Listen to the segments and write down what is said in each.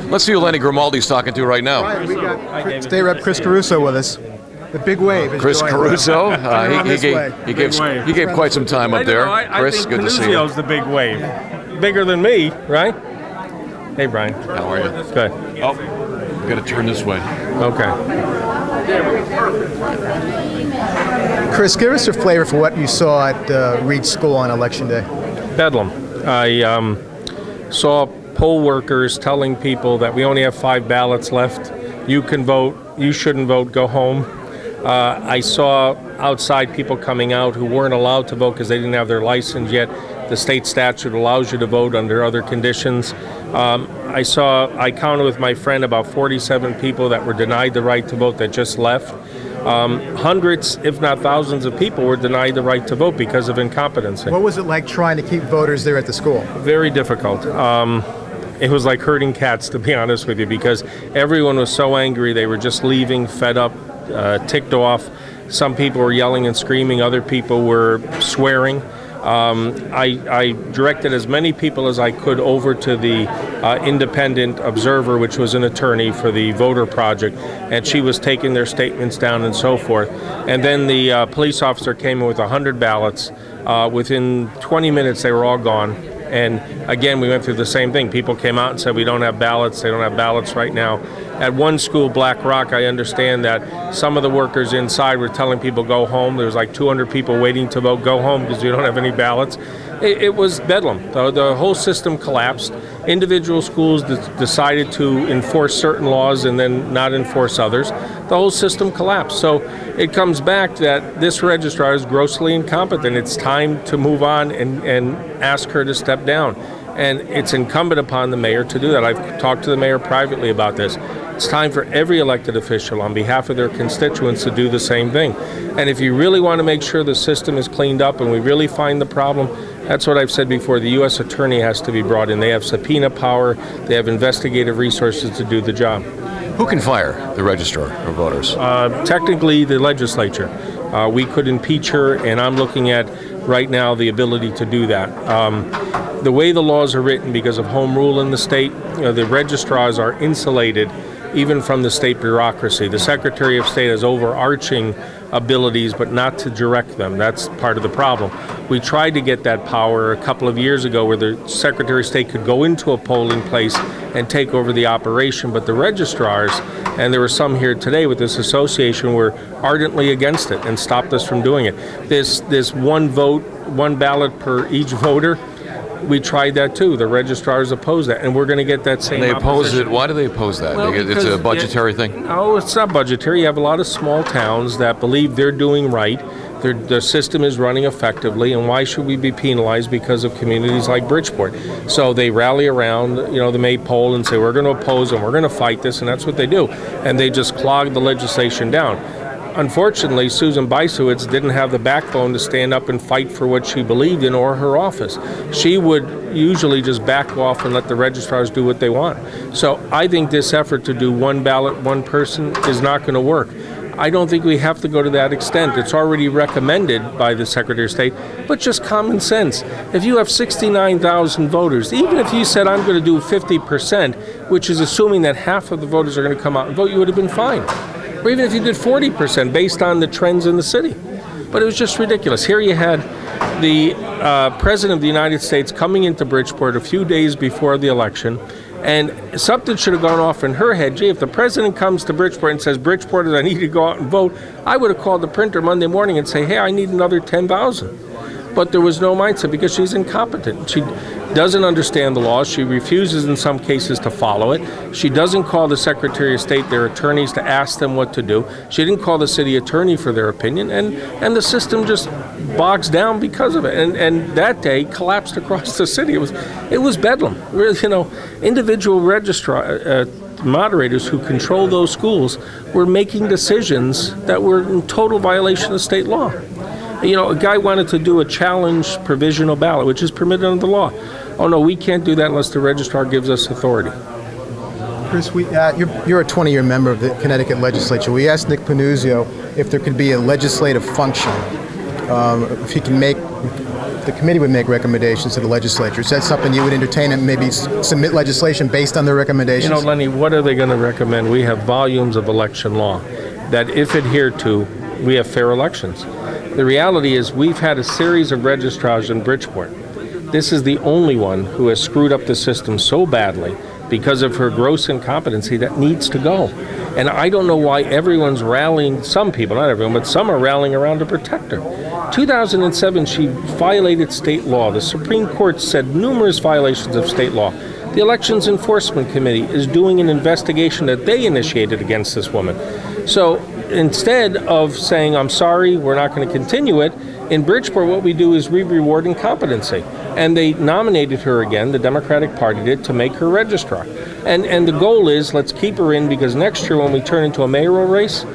Let's see who Lenny Grimaldi's talking to right now. Right, we got State Rep Chris Caruso with us. The big wave. Chris Caruso, he gave quite some time up there. Chris, good to see you. Caruso's the big wave. Bigger than me, right? Hey, Brian. How are you? Good. Oh, got to turn this way. Okay. Chris, give us a flavor for what you saw at Reed School on Election Day. Bedlam. I saw poll workers telling people that we only have 5 ballots left. You can vote. You shouldn't vote. Go home. I saw outside people coming out who weren't allowed to vote because they didn't have their license yet. The state statute allows you to vote under other conditions. I counted with my friend about 47 people that were denied the right to vote that just left. Hundreds, if not thousands of people were denied the right to vote because of incompetency. What was it like trying to keep voters there at the school? Very difficult. It was like herding cats, to be honest with you, because everyone was so angry. They were just leaving, fed up, ticked off. Some people were yelling and screaming. Other people were swearing. I directed as many people as I could over to the independent observer, which was an attorney for the voter project, and she was taking their statements down and so forth. And then the police officer came in with 100 ballots. Within 20 minutes, they were all gone. And again, we went through the same thing. People came out and said, we don't have ballots. They don't have ballots right now. At one school, Black Rock, I understand that some of the workers inside were telling people go home. There was like 200 people waiting to vote, go home because we don't have any ballots. It was bedlam. The whole system collapsed. Individual schools decided to enforce certain laws and then not enforce others. The whole system collapsed. So it comes back that this registrar is grossly incompetent. It's time to move on and ask her to step down. And it's incumbent upon the mayor to do that. I've talked to the mayor privately about this. It's time for every elected official on behalf of their constituents to do the same thing. And if you really want to make sure the system is cleaned up and we really find the problem, that's what I've said before. The U.S. attorney has to be brought in. They have subpoena power. They have investigative resources to do the job. Who can fire the registrar of voters? Technically, the legislature. We could impeach her, and I'm looking at right now the ability to do that. The way the laws are written, because of home rule in the state, the registrars are insulated even from the state bureaucracy. The Secretary of State has overarching abilities, but not to direct them. That's part of the problem. We tried to get that power a couple of years ago where the Secretary of State could go into a polling place and take over the operation, but the registrars, and there were some here today with this association, were ardently against it and stopped us from doing it. This one vote, one ballot per each voter, we tried that too. The registrars oppose that, and we're going to get that same. And they oppose opposition. it. Why do they oppose that? Well, it's a budgetary thing? No, it's not budgetary. You have a lot of small towns that believe they're doing right. The system is running effectively, and why should we be penalized because of communities like Bridgeport? So they rally around, the maypole and say, we're going to oppose and we're going to fight this, and that's what they do. And they just clog the legislation down. Unfortunately, Susan Bysowitz didn't have the backbone to stand up and fight for what she believed in or her office. She would usually just back off and let the registrars do what they want. So I think this effort to do one ballot, one person is not going to work. I don't think we have to go to that extent. It's already recommended by the Secretary of State, but just common sense. If you have 69,000 voters, even if you said I'm going to do 50%, which is assuming that half of the voters are going to come out and vote, you would have been fine. Or even if you did 40% based on the trends in the city. But it was just ridiculous. Here you had the President of the United States coming into Bridgeport a few days before the election, and something should have gone off in her head. Gee, if the President comes to Bridgeport and says, Bridgeporters, I need to go out and vote, I would have called the printer Monday morning and say, hey, I need another 10,000. But there was no mindset because she's incompetent. She doesn't understand the laws. She refuses in some cases to follow it. She doesn't call the Secretary of State, their attorneys, to ask them what to do. She didn't call the city attorney for their opinion, and the system just bogs down because of it. And that day collapsed across the city. It was bedlam. Individual registrar moderators who control those schools were making decisions that were in total violation of state law. A guy wanted to do a challenge provisional ballot, which is permitted under the law. Oh, no, we can't do that unless the registrar gives us authority. Chris, you're a 20-year member of the Connecticut legislature. We asked Nick Panuzio if there could be a legislative function, if he can make the committee would make recommendations to the legislature. Is that something you would entertain and maybe submit legislation based on their recommendations? You know, Lenny, what are they going to recommend? We have volumes of election law that, if adhered to, we have fair elections. The reality is we've had a series of registrars in Bridgeport. This is the only one who has screwed up the system so badly because of her gross incompetency that needs to go. And I don't know why everyone's rallying, some people, not everyone, but some are rallying around to protect her. 2007, she violated state law. The Supreme Court said numerous violations of state law. The Elections Enforcement Committee is doing an investigation that they initiated against this woman. So instead of saying, I'm sorry, we're not going to continue it, in Bridgeport, what we do is we reward incompetency. And they nominated her again, the Democratic Party did, to make her registrar. And the goal is, let's keep her in, because next year when we turn into a mayoral race,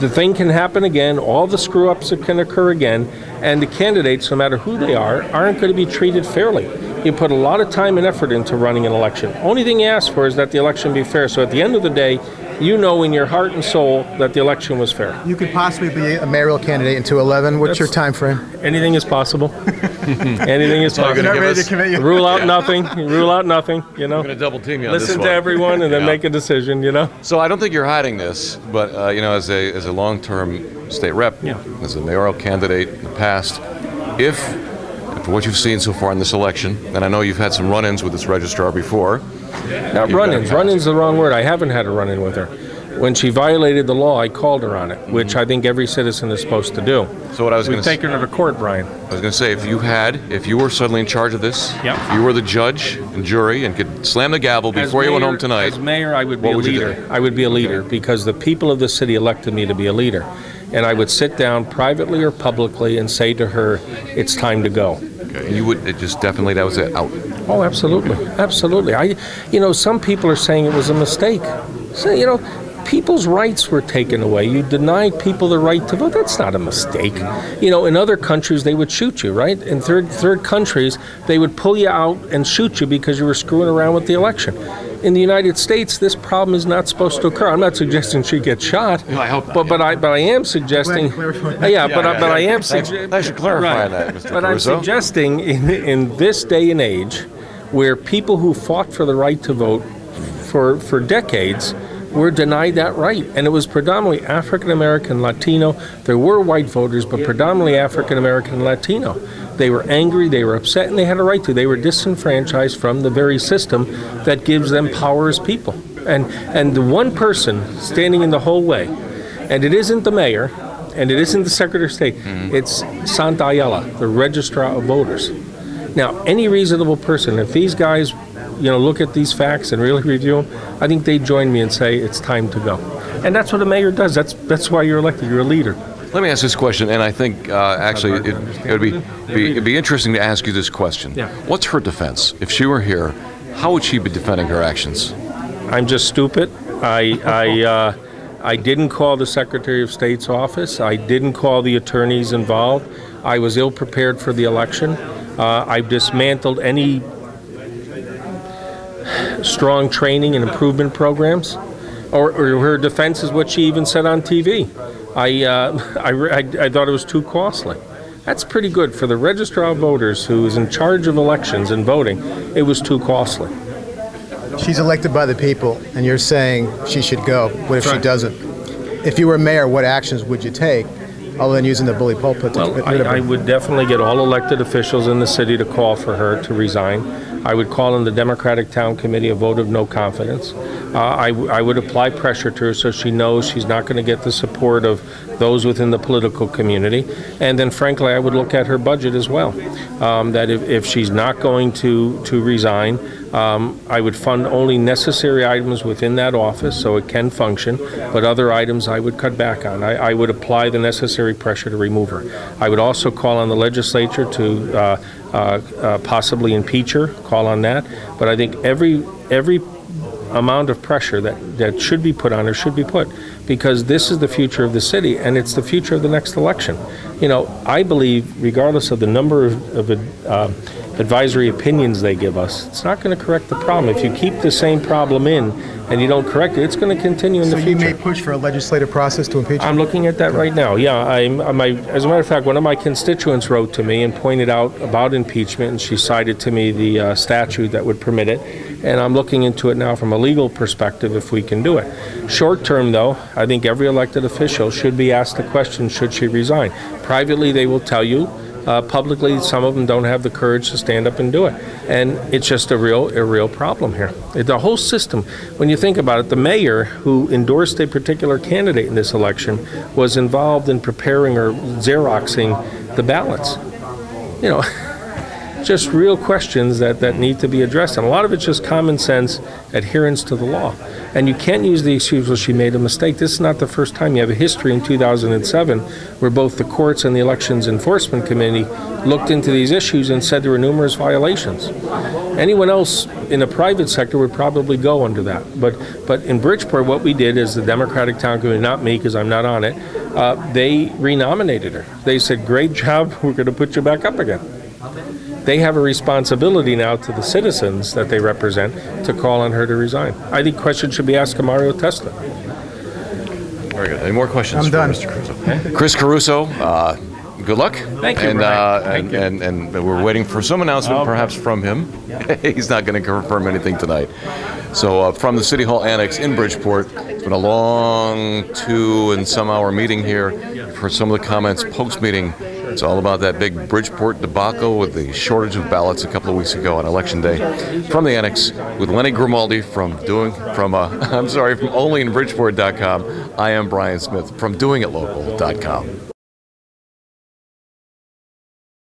the thing can happen again, all the screw-ups can occur again, and the candidates, no matter who they are, aren't going to be treated fairly. You put a lot of time and effort into running an election. Only thing you ask for is that the election be fair. So at the end of the day, you know in your heart and soul that the election was fair. You could possibly be a mayoral candidate in 2011. What's your time frame? Anything is possible. Anything is possible. You're not ready to commit yet. Rule out nothing. Rule out nothing. You know. I'm going to double team you on this Listen one. to everyone and then make a decision. You know. So I don't think you're hiding this, but you know, as a long-term state rep, as a mayoral candidate in the past, if for what you've seen so far in this election, and I know you've had some run-ins with this registrar before. Not run-ins. Run-ins the wrong word. I haven't had a run-in with her. When she violated the law, I called her on it, which I think every citizen is supposed to do. So what I was going to take her to court, Brian. I was going to say, if you were suddenly in charge of this, if you were the judge and jury and could slam the gavel before you went home tonight. As mayor, I would be a leader. I would be a leader because the people of the city elected me to be a leader. And I would sit down privately or publicly and say to her, it's time to go. Okay. And you would definitely, that was it, out. Oh, absolutely. Absolutely. Some people are saying it was a mistake. So, people's rights were taken away. You denied people the right to vote. That's not a mistake. In other countries, they would shoot you, right? In third countries, they would pull you out and shoot you because you were screwing around with the election. In the United States, this problem is not supposed to occur. I'm not suggesting she gets shot. No, I hope not. But I am suggesting. I am suggesting. I should clarify that, Mr. But Caruso. I'm suggesting in this day and age, where people who fought for the right to vote for decades were denied that right. And it was predominantly African-American, Latino. There were white voters, but predominantly African-American and Latino. They were angry, they were upset, and they had a right to. They were disenfranchised from the very system that gives them power as people. And the one person standing in the whole way, and it isn't the mayor, and it isn't the Secretary of State, it's Santa Ayala, the registrar of voters. Now, any reasonable person, if these guys look at these facts and really review them, I think they'd join me and say it's time to go. And that's what a mayor does. That's why you're elected. You're a leader. Let me ask this question, and I think actually it'd be interesting to ask you this question. Yeah. What's her defense? If she were here, how would she be defending her actions? I'm just stupid. I didn't call the Secretary of State's office. I didn't call the attorneys involved. I was ill-prepared for the election. I've dismantled any strong training and improvement programs, or her defense is what she even said on TV. I thought it was too costly. That's pretty good for the registrar of voters who is in charge of elections and voting. It was too costly. She's elected by the people, and you're saying she should go. What if she doesn't? If you were mayor, what actions would you take, other than using the bully pulpit? Well, I would definitely get all elected officials in the city to call for her to resign. I would call in the Democratic Town Committee a vote of no confidence. I would apply pressure to her so she knows she's not going to get the support of those within the political community. And then, frankly, I would look at her budget as well. That if she's not going to resign, I would fund only necessary items within that office so it can function, but other items I would cut back on. I would apply the necessary pressure to remove her. I would also call on the legislature to possibly impeach her, call on that. But I think every amount of pressure that should be put on her should be put, because this is the future of the city and it's the future of the next election. I believe, regardless of the number of advisory opinions they give us, it's not going to correct the problem. If you keep the same problem in and you don't correct it, it's going to continue in the future. So you may push for a legislative process to impeach him? I'm looking at that right now. Yeah, as a matter of fact, one of my constituents wrote to me and pointed out about impeachment, and she cited to me the statute that would permit it. And I'm looking into it now from a legal perspective if we can do it. Short term, though, I think every elected official should be asked the question, should she resign? Privately, they will tell you. Publicly, some of them don't have the courage to stand up and do it. And it's just a real problem here. The whole system, when you think about it, the mayor who endorsed a particular candidate in this election was involved in preparing or Xeroxing the ballots. You know, just real questions that need to be addressed. And a lot of it's just common sense adherence to the law. And you can't use the excuse, well, she made a mistake. This is not the first time. You have a history in 2007 where both the courts and the Elections Enforcement Committee looked into these issues and said there were numerous violations. Anyone else in the private sector would probably go under that. But in Bridgeport, what we did is the Democratic Town Committee, not me because I'm not on it, they renominated her. They said, great job, we're going to put you back up again. They have a responsibility now to the citizens that they represent to call on her to resign. I think questions should be asked to Mario Testa. Very good. Any more questions? I'm done. Mr. Caruso. Okay. Chris Caruso, good luck. Thank you, Brian. And we're waiting for some announcement perhaps from him. He's not going to confirm anything tonight. So from the City Hall Annex in Bridgeport, it's been a long 2 and some hour meeting here. For some of the comments post-meeting, it's all about that big Bridgeport debacle with the shortage of ballots a couple of weeks ago on Election Day. From the Annex, with Lenny Grimaldi from onlyinbridgeport.com, I am Brian Smith from doingitlocal.com.